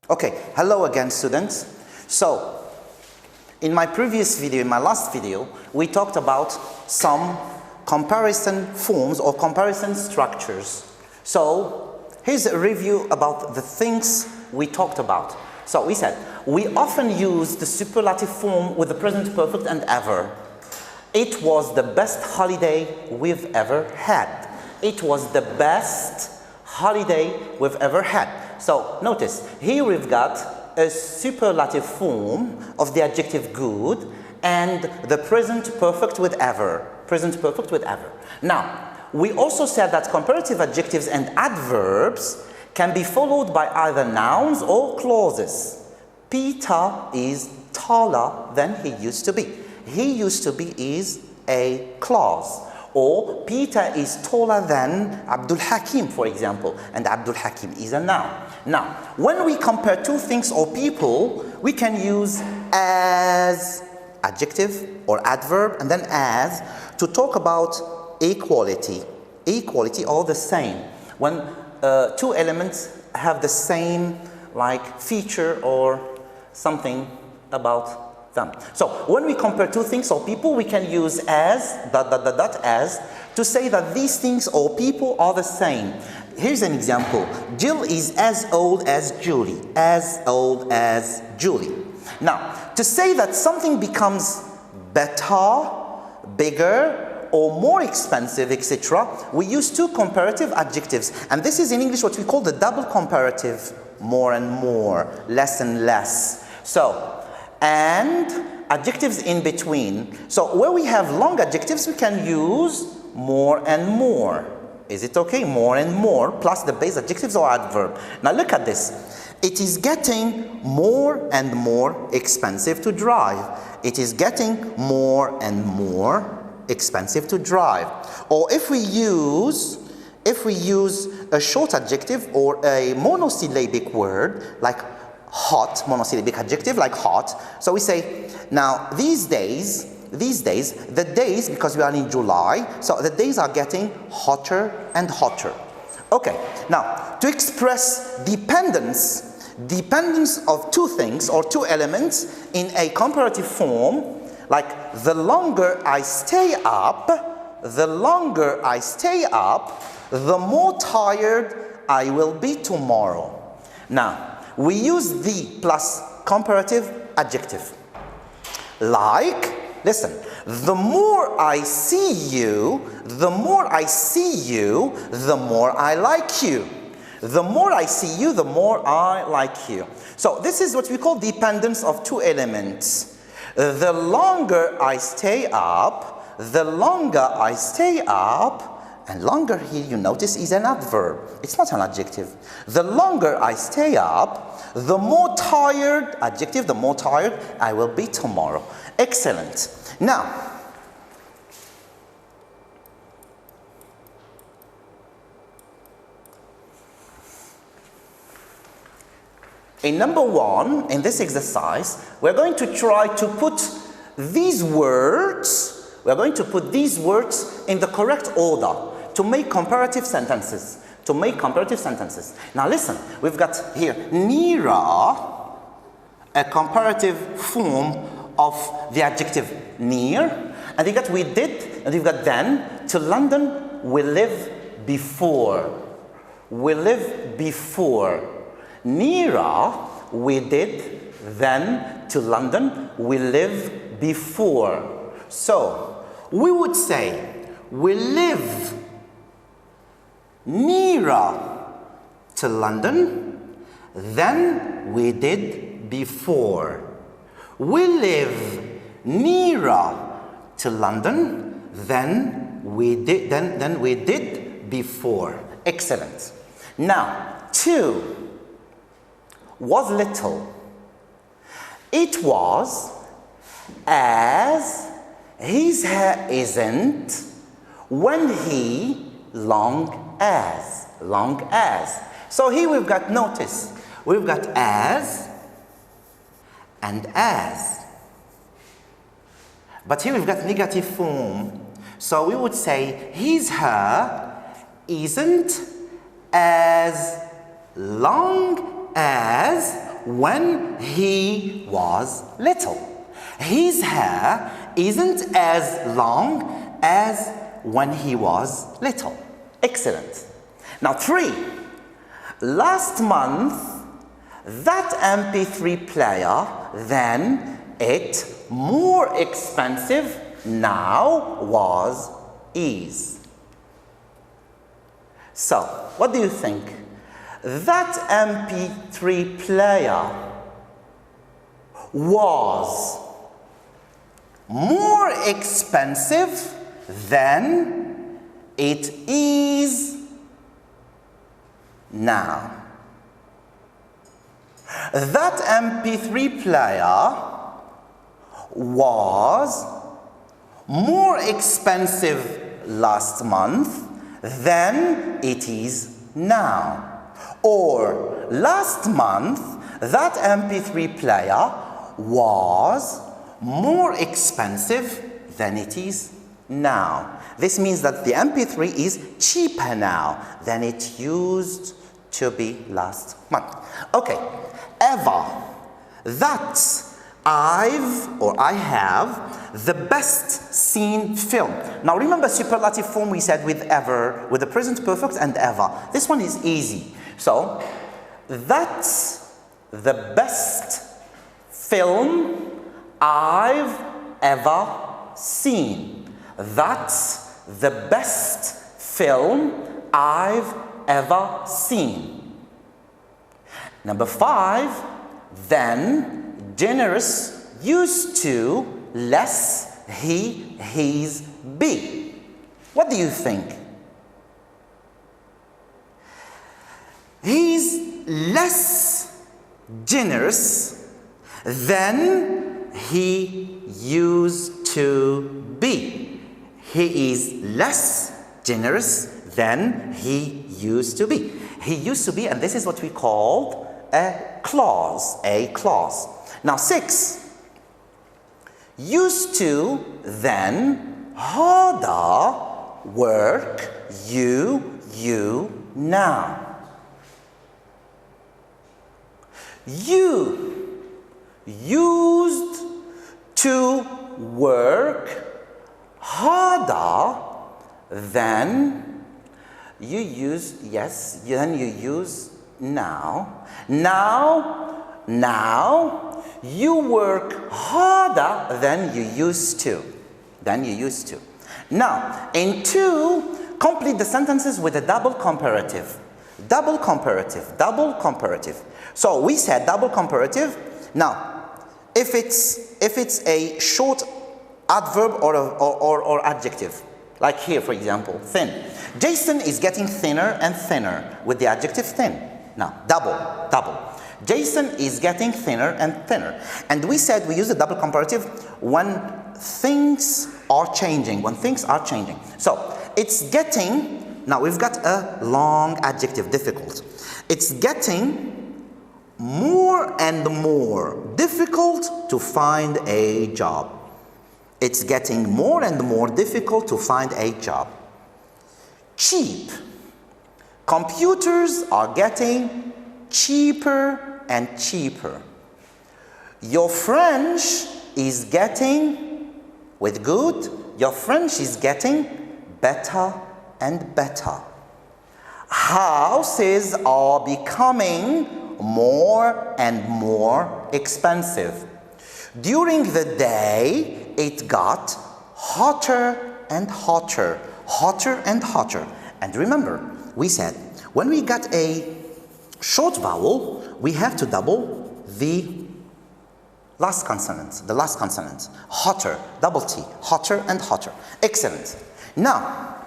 Okay, hello again, students. So, in my previous video, in my last video, we talked about some comparison forms or comparison structures. So, here's a review about the things we talked about. So, we said, we often use the superlative form with the present perfect and ever. It was the best holiday we've ever had. It was the best holiday we've ever had. So notice, here we've got a superlative form of the adjective good and the present perfect with ever. Present perfect with ever. Now, we also said that comparative adjectives and adverbs can be followed by either nouns or clauses. Peter is taller than he used to be. He used to be is a clause. Or Peter is taller than Abdul Hakim, for example, and Abdul Hakim is a noun. Now, when we compare two things or people, we can use as adjective or adverb and then as to talk about equality. Equality or the same. When two elements have the same like feature or something about them. So when we compare two things or people, we can use as, as, to say that these things or people are the same. Here's an example. Jill is as old as Julie. As old as Julie. Now, to say that something becomes better, bigger, or more expensive, etc., we use two comparative adjectives. And this is in English what we call the double comparative. More and more, less and less. So, and adjectives in between. So where we have long adjectives, we can use more and more. Is it okay? More and more plus the base adjectives or adverb. Now look at this. It is getting more and more expensive to drive. It is getting more and more expensive to drive. Or if we use a short adjective or a monosyllabic word like hot, monosyllabic adjective like hot. So we say, now these days, the days, because we are in July, so the days are getting hotter and hotter. Okay, now to express dependence of two things or two elements in a comparative form, like the longer I stay up, the more tired I will be tomorrow. Now, we use the plus comparative adjective. Like, listen, the more I see you, the more I like you. The more I see you, the more I like you. So this is what we call dependence of two elements. The longer I stay up, and longer here, you notice, is an adverb. It's not an adjective. The longer I stay up, the more tired, adjective, the more tired I will be tomorrow. Excellent. Now, in number one, in this exercise, we're going to try to put these words, in the correct order to make comparative sentences. Now listen, we've got here nearer, a comparative form of the adjective near, and you got we did, and you've got then. To London, we live before. Nearer, we did, then to London, we live before. So, we would say, we live nearer to London than we did before. We live nearer to London than we did before. Excellent. Now, two was little. It was as his hair isn't when he long as. So here we've got, notice, we've got as and as. But here we've got negative form. So we would say his hair isn't as long as when he was little. His hair isn't as long as when he was little. Excellent. Now 3. Last month, that MP3 player, then it more expensive, now was is. So, what do you think? That MP3 player was more expensive than it is now. That MP3 player was more expensive last month than it is now. Or last month, that MP3 player was more expensive than it is now. This means that the MP3 is cheaper now than it used to be last month. Okay, ever. That's I have the best seen film. Now remember superlative form we said with ever, with the present perfect and ever. This one is easy. So, that's the best film I've ever seen. That's the best film I've ever seen. Number 5, then generous used to less he, his, be. What do you think? He's less generous than he used to be. He is less generous than he used to be. He used to be, and this is what we called a clause. Now 6, used to, then, harder, work, you, now. You used to work harder than you use, then you use now. Now, you work harder than you used to. Now, in 2, complete the sentences with a double comparative. Double comparative. So we said double comparative. Now, if it's a short adverb or adjective, like here for example, thin. Jason is getting thinner and thinner with the adjective thin. Now, double. Jason is getting thinner and thinner. And we said we use a double comparative when things are changing. So, it's getting, now we've got a long adjective, difficult. It's getting more and more difficult to find a job. It's getting more and more difficult to find a job. Cheap. Computers are getting cheaper and cheaper. Your French is getting, with good, your French is getting better and better. Houses are becoming more and more expensive. During the day, it got hotter and hotter. And remember, we said, when we got a short vowel, we have to double the last consonant, Hotter, double T, hotter and hotter. Excellent. Now,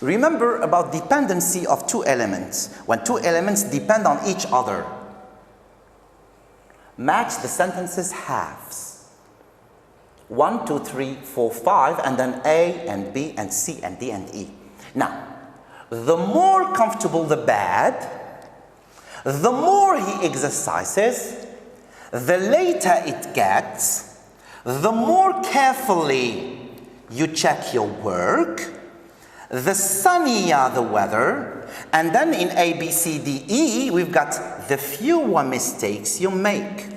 remember about dependency of 2 elements. When 2 elements depend on each other, match the sentences halves. 1, 2, 3, 4, 5, and then A and B and C and D and E. Now, the more comfortable the bed, the more he exercises, the later it gets, the more carefully you check your work, the sunnier the weather. And then in A, B, C, D, E, we've got the fewer mistakes you make.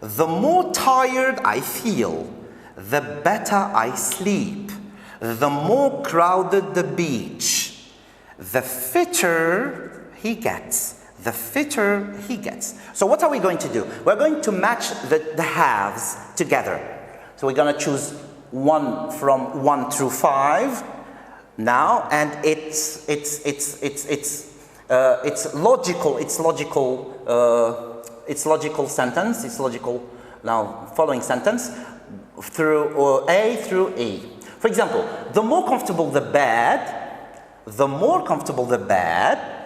The more tired I feel, the better I sleep. The more crowded the beach, the fitter he gets. The fitter he gets. So what are we going to do? We're going to match the halves together. So we're going to choose one from 1 through 5 now, and it's logical. It's logical sentence. It's logical now following sentence through A through E. For example, the more comfortable the bed, the more comfortable the bed.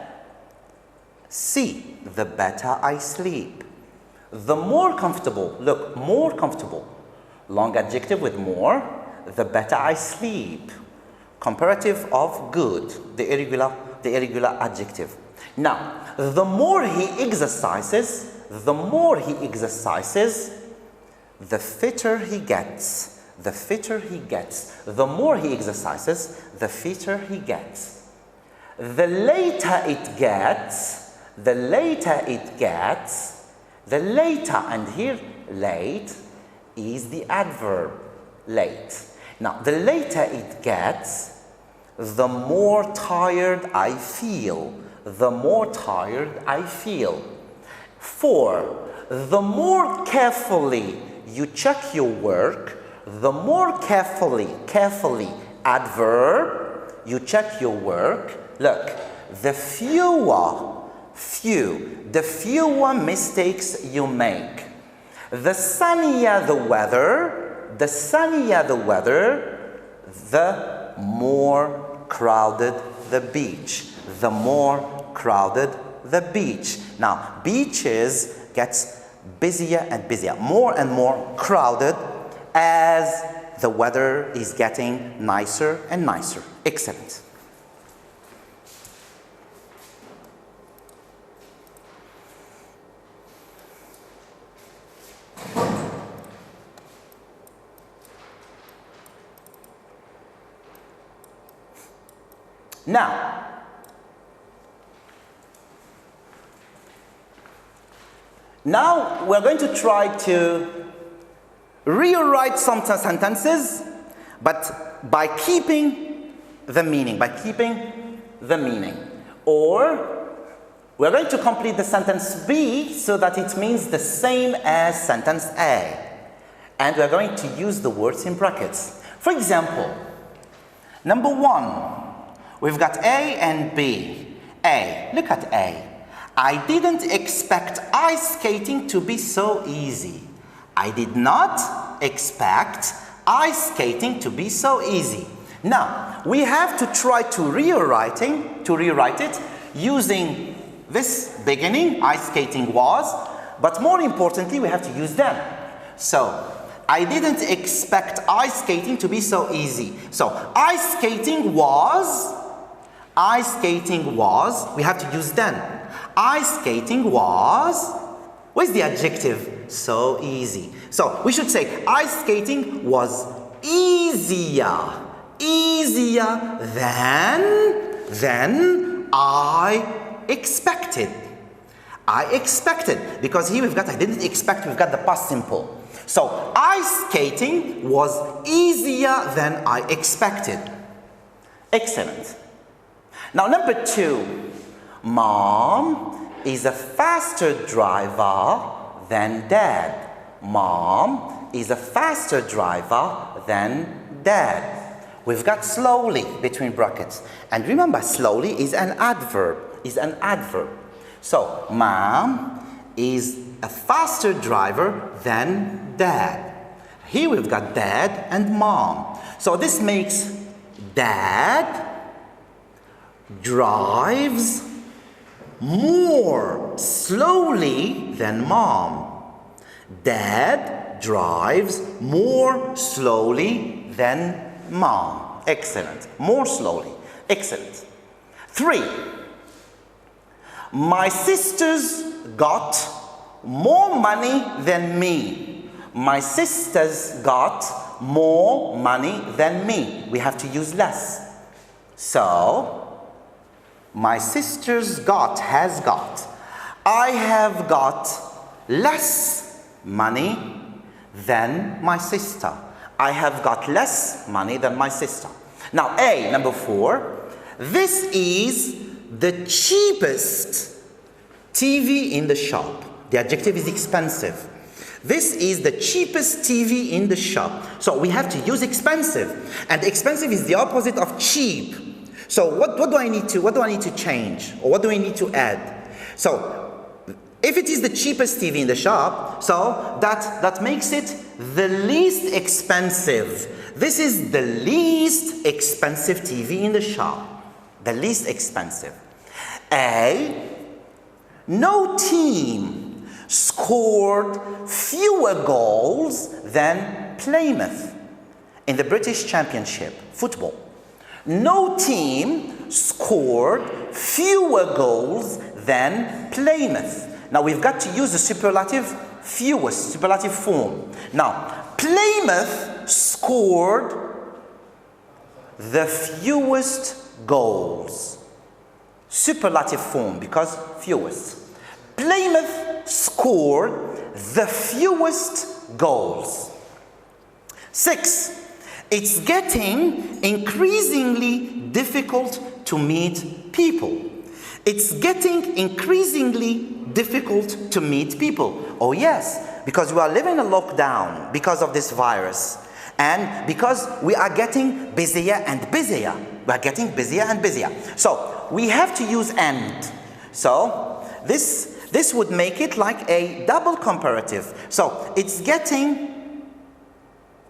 C, the better I sleep. The more comfortable, look, more comfortable. Long adjective with more, the better I sleep. Comparative of good, the irregular adjective. Now, the more he exercises, the fitter he gets. The fitter he gets. The more he exercises, the fitter he gets. The later it gets, the later, and here late is the adverb, late. Now, the later it gets, the more tired I feel. The more tired I feel. 4, the more carefully you check your work, the more carefully, adverb, you check your work. Look, the fewer mistakes you make. The sunnier the weather, the more crowded the beach. The more crowded the beach. Now, beaches gets busier and busier, more and more crowded as the weather is getting nicer and nicer. Excellent. Now we're going to try to rewrite some sentences, but by keeping the meaning, Or we're going to complete the sentence B so that it means the same as sentence A. And we're going to use the words in brackets. For example, number 1, we've got A and B. A, look at A. I didn't expect ice skating to be so easy. I did not expect ice skating to be so easy. Now, we have to try to rewrite it using this beginning, ice skating was, but more importantly, we have to use them. So, I didn't expect ice skating to be so easy. So, ice skating was, we have to use them. Ice skating was, where's the adjective? So easy. So we should say ice skating was easier than I expected. Because here we've got I didn't expect, we've got the past simple. So ice skating was easier than I expected. Excellent. Now number 2. Mom is a faster driver than Dad. Mom is a faster driver than Dad. We've got slowly between brackets. And remember, slowly is an adverb. So, Mom is a faster driver than Dad. Here we've got Dad and Mom. So this makes Dad drives more slowly than Mom. Dad drives more slowly than Mom. Excellent. More slowly. Excellent. 3. My sisters got more money than me. My sisters got more money than me. We have to use less. So, my sister's got, has got. I have got less money than my sister. I have got less money than my sister. Now, A, number 4. This is the cheapest TV in the shop. The adjective is expensive. This is the cheapest TV in the shop. So we have to use expensive. And expensive is the opposite of cheap. So what do I need to change? Or what do I need to add? So if it is the cheapest TV in the shop, so that makes it the least expensive. This is the least expensive TV in the shop. The least expensive. A, no team scored fewer goals than Plymouth in the British Championship football. No team scored fewer goals than Plymouth. Now we've got to use the superlative fewest, superlative form. Now, Plymouth scored the fewest goals. Superlative form because fewest. Plymouth scored the fewest goals. 6. It's getting increasingly difficult to meet people. It's getting increasingly difficult to meet people. Oh yes, because we are living a lockdown because of this virus. And because we are getting busier and busier. We are getting busier and busier. So we have to use and. So this would make it like a double comparative. So it's getting,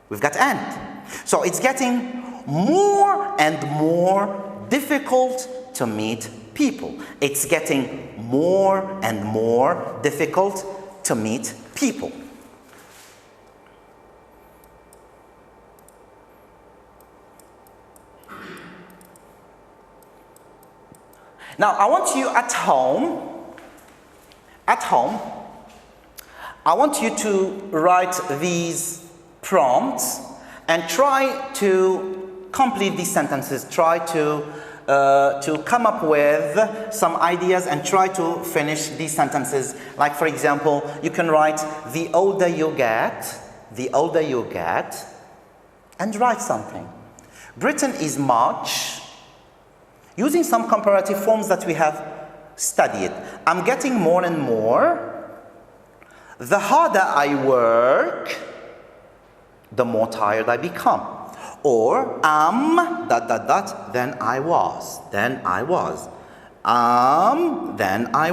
we've got and. So it's getting more and more difficult to meet people. It's getting more and more difficult to meet people. Now, I want you at home, I want you to write these prompts and try to complete these sentences. Try to come up with some ideas and try to finish these sentences. Like, for example, you can write, the older you get, and write something. Britain is much, using some comparative forms that we have studied. I'm getting more and more. The harder I work, the more tired I become. Or then I was. Then I was. Then I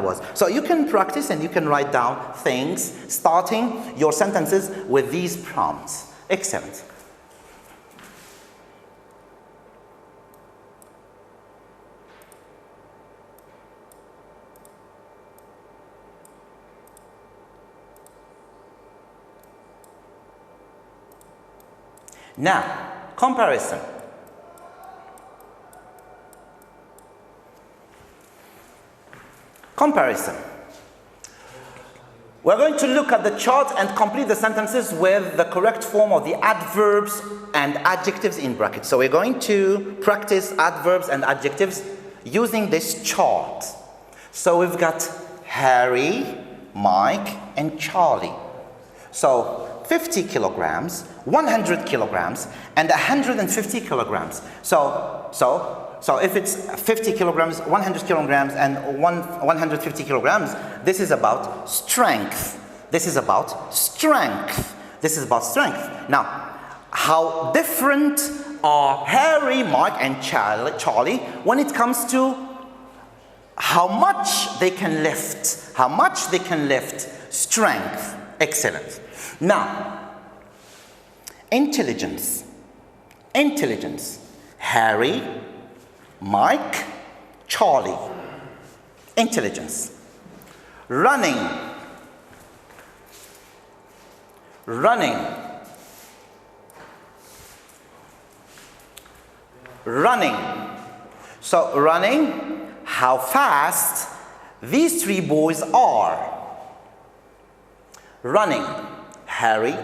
was. So you can practice and you can write down things, starting your sentences with these prompts. Excellent. Now, comparison. Comparison. We're going to look at the chart and complete the sentences with the correct form of the adverbs and adjectives in brackets. So we're going to practice adverbs and adjectives using this chart. So we've got Harry, Mike, and Charlie. So 50 kilograms, 100 kilograms, and 150 kilograms. So if it's 50 kilograms, 100 kilograms, and 150 kilograms, this is about strength. This is about strength. This is about strength. Now, how different are Harry, Mike, and Charlie when it comes to how much they can lift? How much they can lift? Strength. Excellent. Now, intelligence. Intelligence. Harry, Mike, Charlie. Intelligence. Running. Running. Running. So, running, how fast these three boys are. Running. Harry,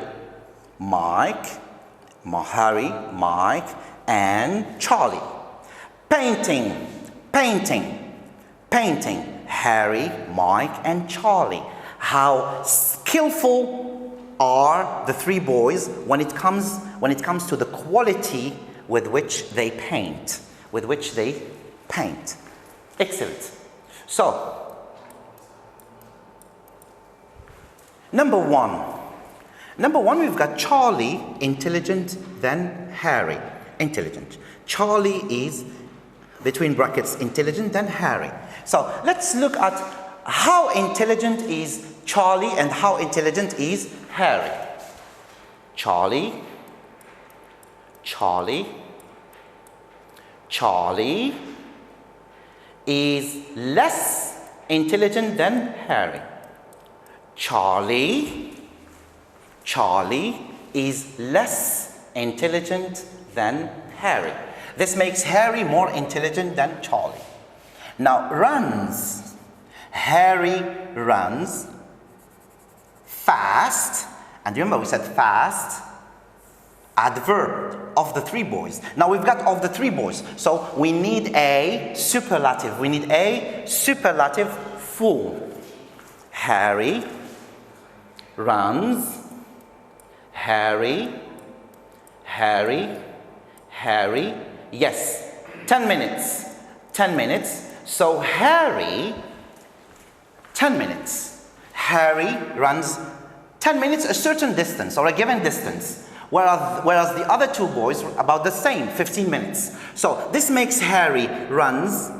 Mike, and Charlie. Painting, painting, painting. Harry, Mike, and Charlie. How skillful are the three boys when it comes to the quality with which they paint. Excellent. So, number one, we've got Charlie, intelligent, then Harry, intelligent. Charlie is, between brackets, intelligent, then Harry. So let's look at how intelligent is Charlie and how intelligent is Harry. Charlie is less intelligent than Harry. Charlie is less intelligent than Harry. This makes Harry more intelligent than Charlie. Now, runs. Harry runs fast. And remember we said fast, adverb of the three boys. Now we've got of the three boys. So we need a superlative. We need a superlative form. Harry runs. Harry. Yes, 10 minutes. 10 minutes. So Harry, 10 minutes. Harry runs 10 minutes, a certain distance or a given distance. Whereas the other two boys were about the same, 15 minutes. So this makes Harry runs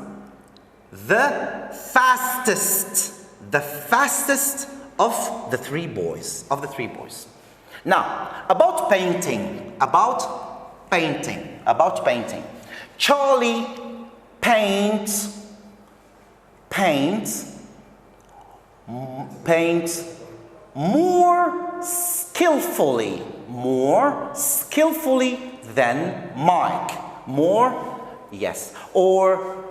the fastest of the three boys. Now, about painting. Charlie paints more skillfully than Mike. Yes. Or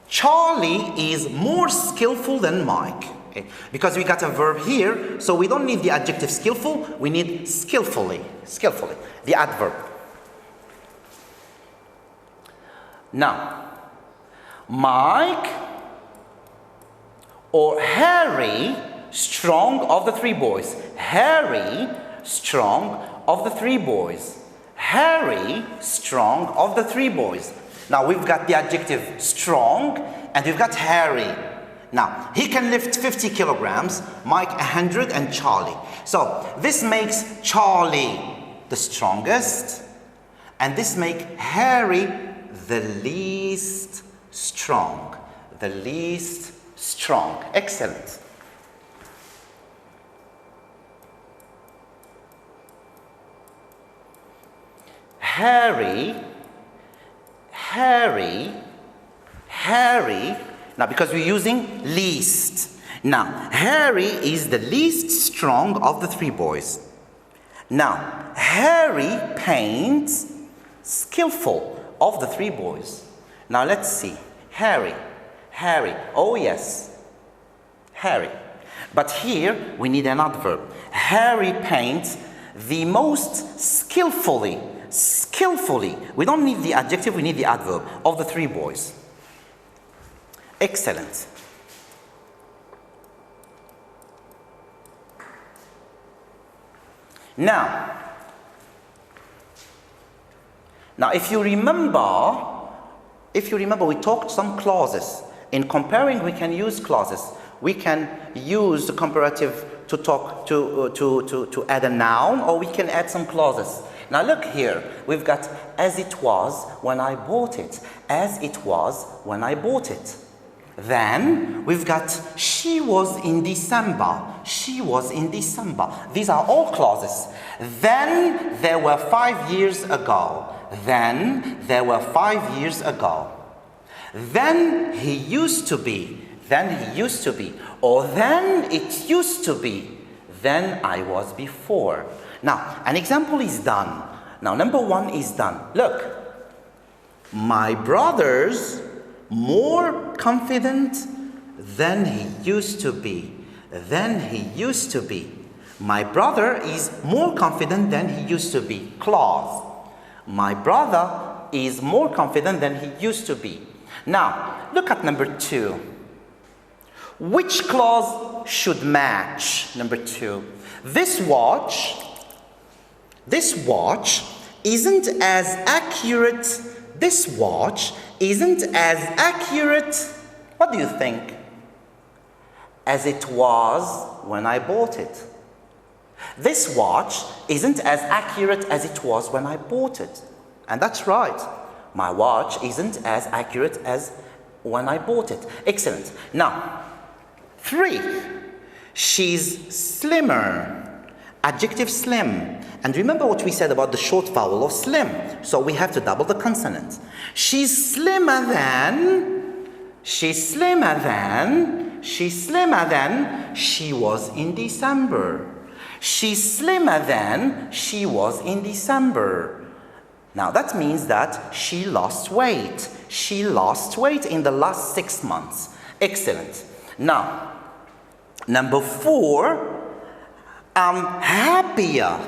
Charlie is more skillful than Mike. Okay. Because we got a verb here, so we don't need the adjective skillful, we need skillfully, the adverb. Now, Mike or Harry, strong of the three boys. Harry, strong of the three boys. Now we've got the adjective strong and we've got Harry. Now, he can lift 50 kilograms, Mike 100, and Charlie. So this makes Charlie the strongest, and this makes Harry the least strong. Excellent. Harry. Now, because we're using least. Now, Harry is the least strong of the three boys. Now, Harry paints skillful of the three boys. Now, let's see. Harry. Oh, yes. Harry. But here, we need an adverb. Harry paints the most skillfully. We don't need the adjective, we need the adverb of the three boys. Excellent. Now, if you remember, we talked some clauses. In comparing, we can use clauses. We can use the comparative to talk to add a noun, or we can add some clauses. Now look here, we've got as it was when I bought it. As it was when I bought it. Then we've got she was in December. These are all clauses. Then there were 5 years ago. Then he used to be. Or then it used to be. Then I was before. Now, an example is done. Now, number one is done. Look. My brother's more confident than he used to be. My brother is more confident than he used to be. Clause. My brother is more confident than he used to be. Now, look at number 2. Which clause should match? Number 2. This watch isn't as accurate. This watch isn't as accurate, what do you think, as it was when I bought it. This watch isn't as accurate as it was when I bought it. And that's right. My watch isn't as accurate as when I bought it. Excellent. Now, 3. She's slimmer. Adjective slim. And remember what we said about the short vowel of slim. So we have to double the consonant. She's slimmer than she was in December. She's slimmer than she was in December. Now that means that she lost weight. She lost weight in the last 6 months. Excellent. Now, number 4, I'm happier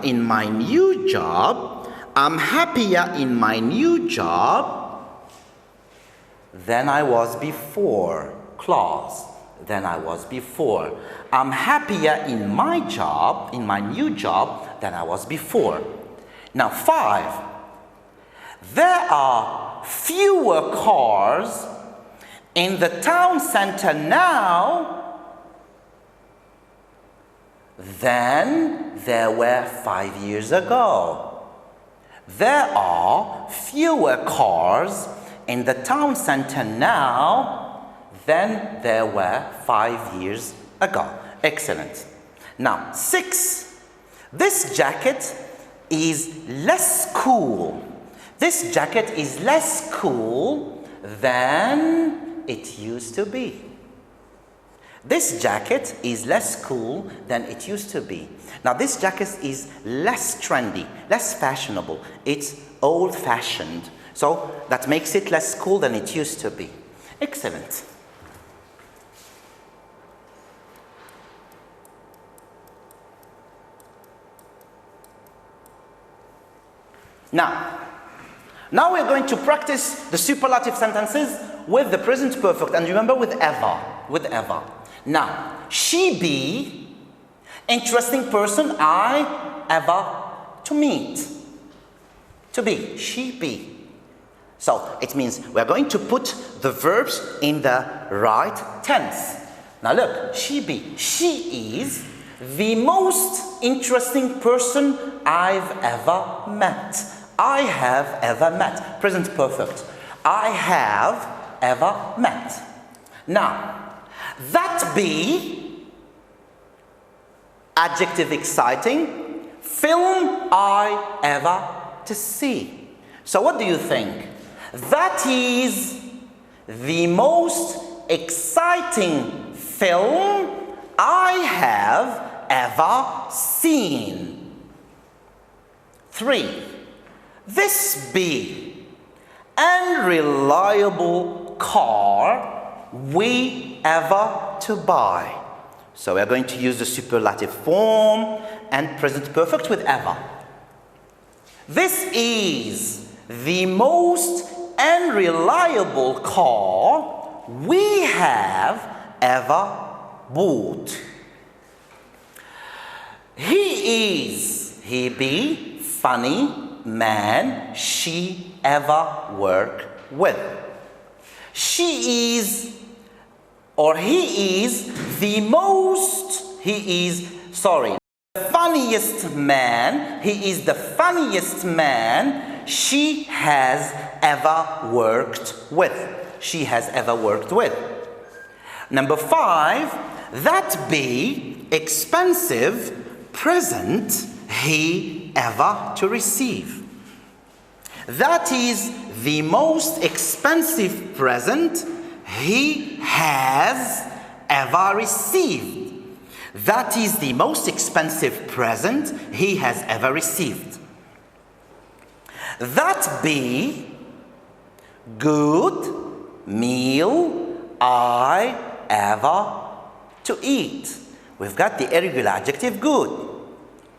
in my new job. I'm happier in my new job than I was before. Clause. Than I was before. I'm happier in my job, in my new job, than I was before. Now 5. There are fewer cars in the town center now than there were 5 years ago. There are fewer cars in the town center now than there were 5 years ago. Excellent. Now, 6. This jacket is less cool. This jacket is less cool than it used to be. This jacket is less cool than it used to be. Now, this jacket is less trendy, less fashionable. It's old-fashioned. So that makes it less cool than it used to be. Excellent. Now we're going to practice the superlative sentences with the present perfect, and remember with ever. Now, she be, interesting person I ever to meet. To be, she be. So it means we're going to put the verbs in the right tense. Now look, she be, she is the most interesting person I've ever met. I have ever met. Present perfect. I have ever met. Now, that be, adjective exciting, film I ever to see. So what do you think? That is the most exciting film I have ever seen. 3. This be unreliable car we ever to buy. So we are going to use the superlative form and present perfect with ever. This is the most unreliable car we have ever bought. He is, he be, funny man she ever work with. She is, or he is the funniest man, he is the funniest man she has ever worked with. She has ever worked with. Number 5, that be expensive present he ever to receive. That is the most expensive present he has ever received. That is the most expensive present he has ever received. That be good meal I ever to eat. We've got the irregular adjective good.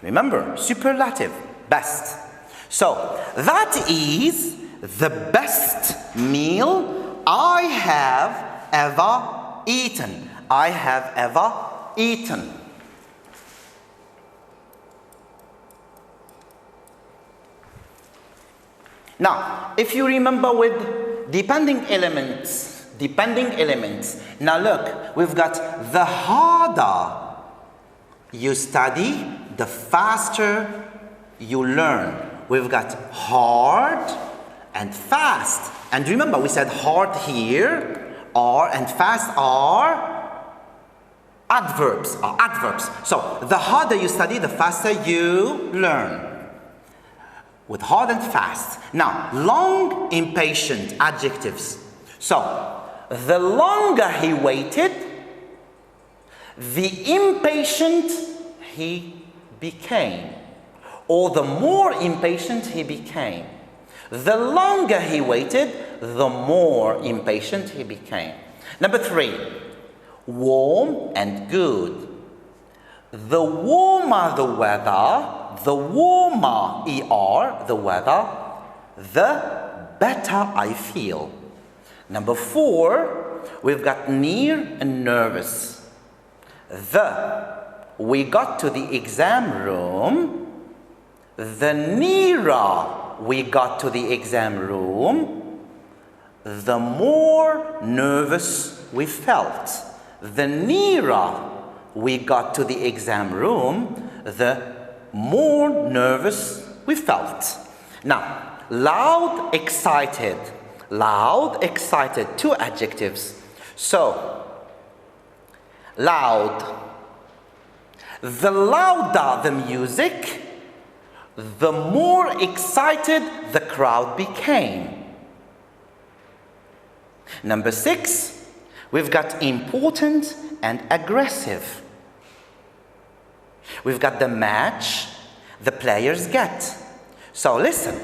Remember, superlative, best. So, that is the best meal I have ever eaten. I have ever eaten. Now, if you remember with depending elements, now look, we've got the harder you study, the faster you learn. We've got hard and fast. And remember, we said hard here, are, and fast are adverbs. So, the harder you study, the faster you learn. With hard and fast. Now, long, impatient, adjectives. So, the longer he waited, the impatient he became. Or the more impatient he became. The longer he waited, the more impatient he became. Number 3, warm and good. The warmer the weather, the warmer ER, the weather, the better I feel. Number 4, we've got near and nervous. We got to the exam room, the nearer we got to the exam room, the more nervous we felt. The nearer we got to the exam room, the more nervous we felt. Now, loud, excited. Loud, excited, 2 adjectives. So, loud. The louder the music, the more excited the crowd became. Number 6, we've got important and aggressive. We've got the match the players get. So listen,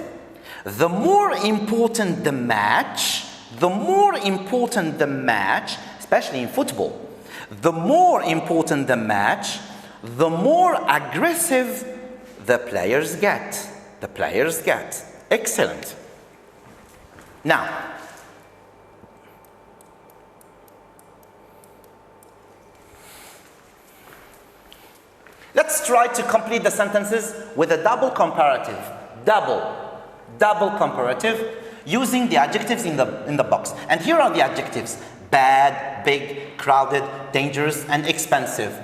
the more important the match, especially in football, the more important the match, the more aggressive the players get. Excellent. Now, let's try to complete the sentences with a double comparative. Double comparative using the adjectives in the box. And here are the adjectives: bad, big, crowded, dangerous, and expensive.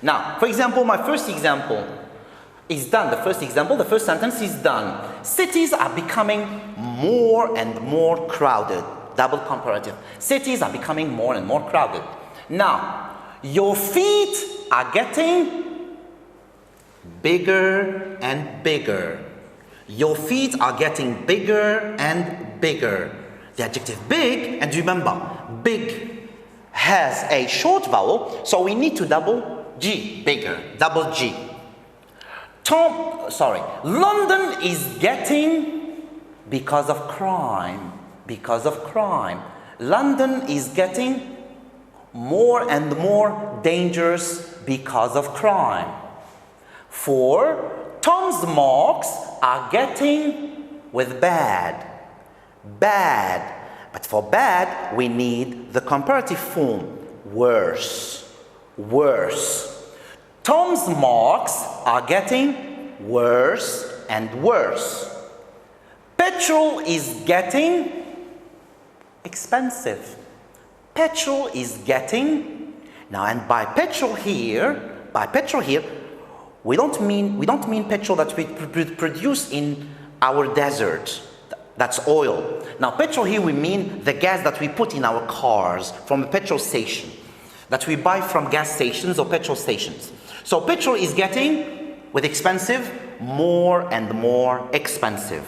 Now, for example, my first example is done. The first sentence is done. Cities are becoming more and more crowded. Double comparative. Cities are becoming more and more crowded. Now, your feet are getting bigger and bigger. Your feet are getting bigger and bigger. The adjective big, and remember, big has a short vowel, so we need to double G, bigger, double G. London is getting, because of crime. London is getting more and more dangerous because of crime. 4, Tom's marks are getting with bad. But for bad, we need the comparative form, worse. Tom's marks are getting worse and worse. Petrol is getting expensive. Petrol is getting, now, and by petrol here, we don't mean petrol that we produce in our desert. That's oil. Now, petrol here we mean the gas that we put in our cars from a petrol station, that we buy from gas stations or petrol stations. So petrol is getting, with expensive, more and more expensive.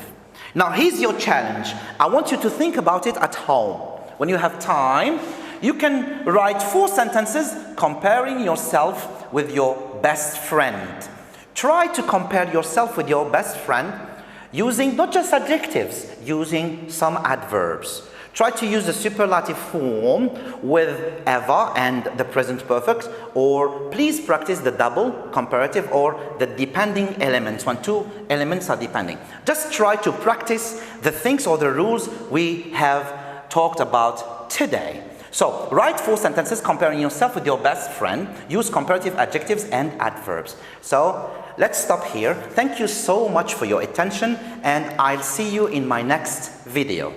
Now, here's your challenge. I want you to think about it at home. When you have time, you can write 4 sentences comparing yourself with your best friend. Try to compare yourself with your best friend using not just adjectives, using some adverbs. Try to use the superlative form with ever and the present perfect, or please practice the double comparative or the depending elements when two elements are depending. Just try to practice the things or the rules we have talked about today. So, write 4 sentences comparing yourself with your best friend. Use comparative adjectives and adverbs. So, let's stop here. Thank you so much for your attention, and I'll see you in my next video.